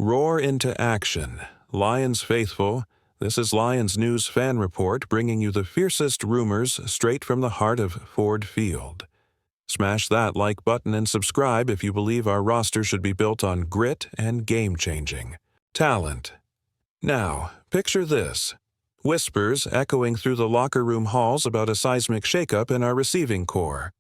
Roar into action. Lions faithful, this is Lions News Fan Report bringing you the fiercest rumors straight from the heart of Ford Field. Smash that like button and subscribe if you believe our roster should be built on grit and game-changing talent. Now, picture this. Whispers echoing through the locker room halls about a seismic shakeup in our receiving corps.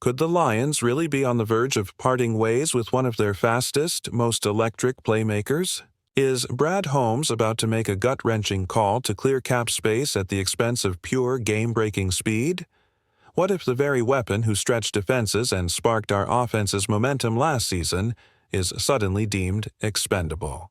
Could the Lions really be on the verge of parting ways with one of their fastest, most electric playmakers? Is Brad Holmes about to make a gut-wrenching call to clear cap space at the expense of pure game-breaking speed? What if the very weapon who stretched defenses and sparked our offense's momentum last season is suddenly deemed expendable?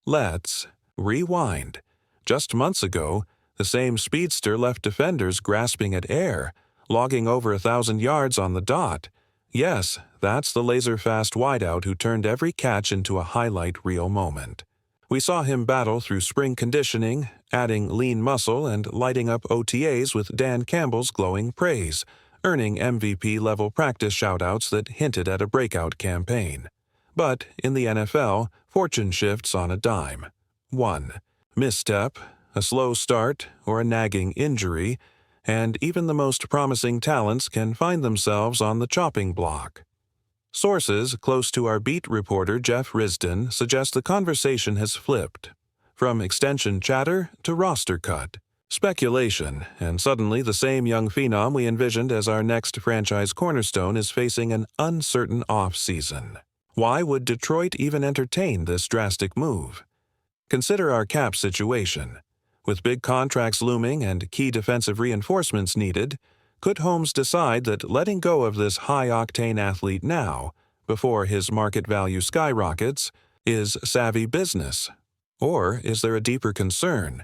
Let's rewind. Just months ago, the same speedster left defenders grasping at air, logging over 1,000 yards on the dot. Yes, that's the laser-fast wideout who turned every catch into a highlight reel moment. We saw him battle through spring conditioning, adding lean muscle and lighting up OTAs with Dan Campbell's glowing praise, earning MVP-level practice shoutouts that hinted at a breakout campaign. But in the NFL, fortune shifts on a dime. One misstep, a slow start, or a nagging injury, and even the most promising talents can find themselves on the chopping block. Sources close to our beat reporter Jeff Risdon suggest the conversation has flipped, from extension chatter to roster cut. Speculation, and suddenly the same young phenom we envisioned as our next franchise cornerstone is facing an uncertain off-season. Why would Detroit even entertain this drastic move? Consider our cap situation. With big contracts looming and key defensive reinforcements needed, could Holmes decide that letting go of this high-octane athlete now, before his market value skyrockets, is savvy business? Or is there a deeper concern?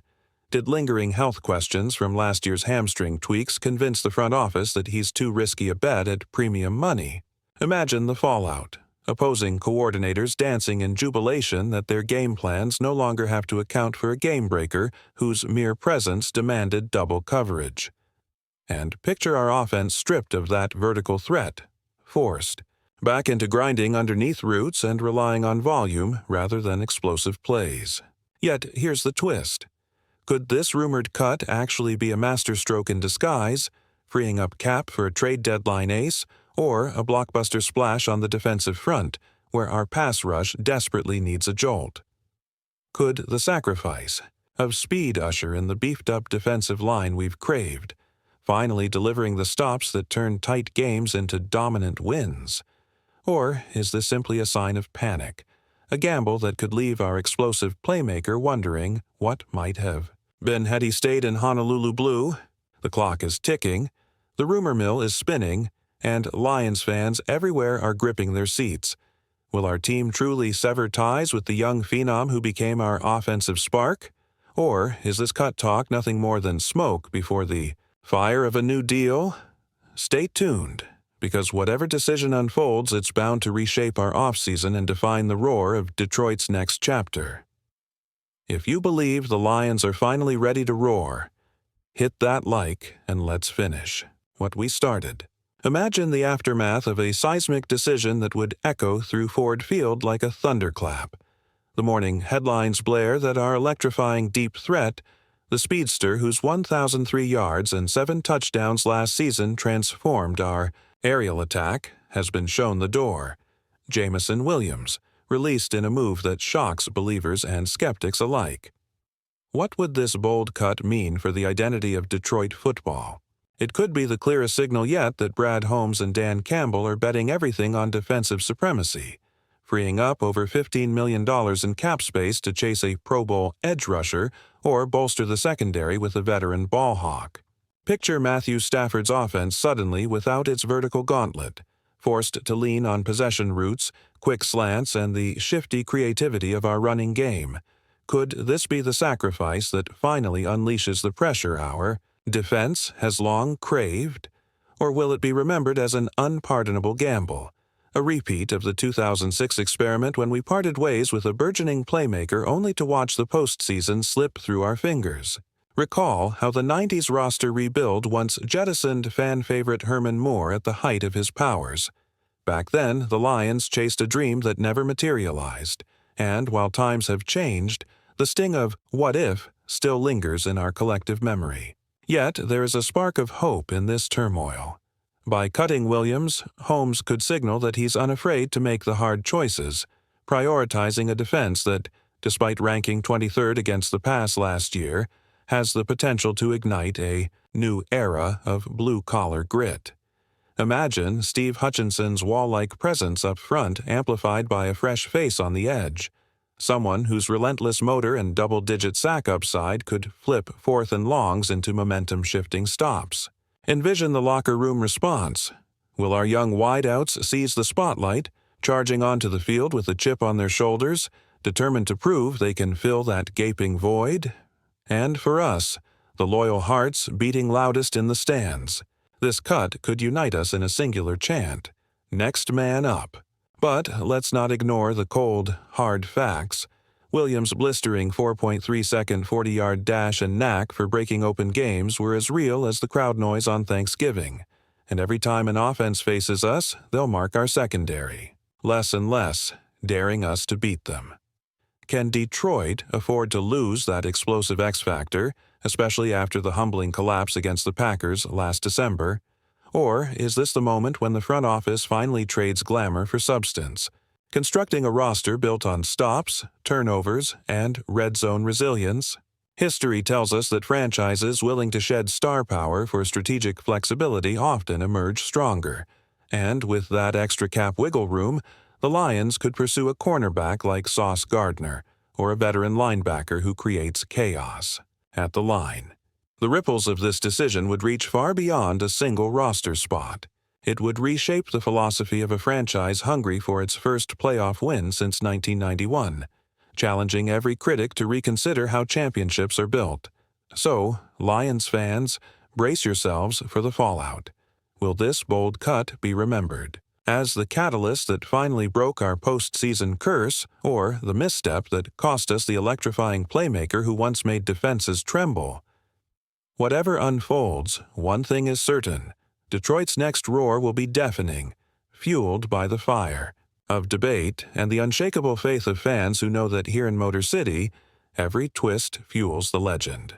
Did lingering health questions from last year's hamstring tweaks convince the front office that he's too risky a bet at premium money? Imagine the fallout. Opposing coordinators dancing in jubilation that their game plans no longer have to account for a game-breaker whose mere presence demanded double coverage. And picture our offense stripped of that vertical threat, forced back into grinding underneath routes and relying on volume rather than explosive plays. Yet here's the twist. Could this rumored cut actually be a masterstroke in disguise, freeing up cap for a trade deadline ace, or a blockbuster splash on the defensive front, where our pass rush desperately needs a jolt? Could the sacrifice of speed usher in the beefed-up defensive line we've craved, finally delivering the stops that turn tight games into dominant wins? Or is this simply a sign of panic, a gamble that could leave our explosive playmaker wondering what might have been had he stayed in Honolulu blue? The clock is ticking, the rumor mill is spinning, and Lions fans everywhere are gripping their seats. Will our team truly sever ties with the young phenom who became our offensive spark? Or is this cut talk nothing more than smoke before the fire of a new deal? Stay tuned, because whatever decision unfolds, it's bound to reshape our offseason and define the roar of Detroit's next chapter. If you believe the Lions are finally ready to roar, hit that like and let's finish what we started. Imagine the aftermath of a seismic decision that would echo through Ford Field like a thunderclap. The morning headlines blare that our electrifying deep threat, the speedster whose 1,003 yards and 7 touchdowns last season transformed our aerial attack, has been shown the door. Jameson Williams, released in a move that shocks believers and skeptics alike. What would this bold cut mean for the identity of Detroit football? It could be the clearest signal yet that Brad Holmes and Dan Campbell are betting everything on defensive supremacy, freeing up over $15 million in cap space to chase a Pro Bowl edge rusher or bolster the secondary with a veteran ball hawk. Picture Matthew Stafford's offense suddenly without its vertical gauntlet, forced to lean on possession routes, quick slants, and the shifty creativity of our running game. Could this be the sacrifice that finally unleashes the pressure our defense has long craved? Or will it be remembered as an unpardonable gamble, a repeat of the 2006 experiment when we parted ways with a burgeoning playmaker only to watch the postseason slip through our fingers? Recall how the 90s roster rebuild once jettisoned fan favorite Herman Moore at the height of his powers. Back then, the Lions chased a dream that never materialized, And while times have changed, the sting of "what if" still lingers in our collective memory. Yet there is a spark of hope in this turmoil. By cutting Williams, Holmes could signal that he's unafraid to make the hard choices, prioritizing a defense that, despite ranking 23rd against the pass last year, has the potential to ignite a new era of blue-collar grit. Imagine Steve Hutchinson's wall-like presence up front amplified by a fresh face on the edge, someone whose relentless motor and double-digit sack upside could flip 4th and longs into momentum-shifting stops. Envision the locker room response. Will our young wideouts seize the spotlight, charging onto the field with a chip on their shoulders, determined to prove they can fill that gaping void? And for us, the loyal hearts beating loudest in the stands, this cut could unite us in a singular chant: next man up. But let's not ignore the cold, hard facts. Williams' blistering 4.3-second 40-yard dash and knack for breaking open games were as real as the crowd noise on Thanksgiving. And every time an offense faces us, they'll mark our secondary, less and less, daring us to beat them. Can Detroit afford to lose that explosive X-factor, especially after the humbling collapse against the Packers last December? Or is this the moment when the front office finally trades glamour for substance, constructing a roster built on stops, turnovers, and red zone resilience? History tells us that franchises willing to shed star power for strategic flexibility often emerge stronger, and with that extra cap wiggle room, the Lions could pursue a cornerback like Sauce Gardner, or a veteran linebacker who creates chaos at the line. The ripples of this decision would reach far beyond a single roster spot. It would reshape the philosophy of a franchise hungry for its first playoff win since 1991, challenging every critic to reconsider how championships are built. So, Lions fans, brace yourselves for the fallout. Will this bold cut be remembered as the catalyst that finally broke our postseason curse, or the misstep that cost us the electrifying playmaker who once made defenses tremble? Whatever unfolds, one thing is certain: Detroit's next roar will be deafening, fueled by the fire of debate and the unshakable faith of fans who know that here in Motor City, every twist fuels the legend.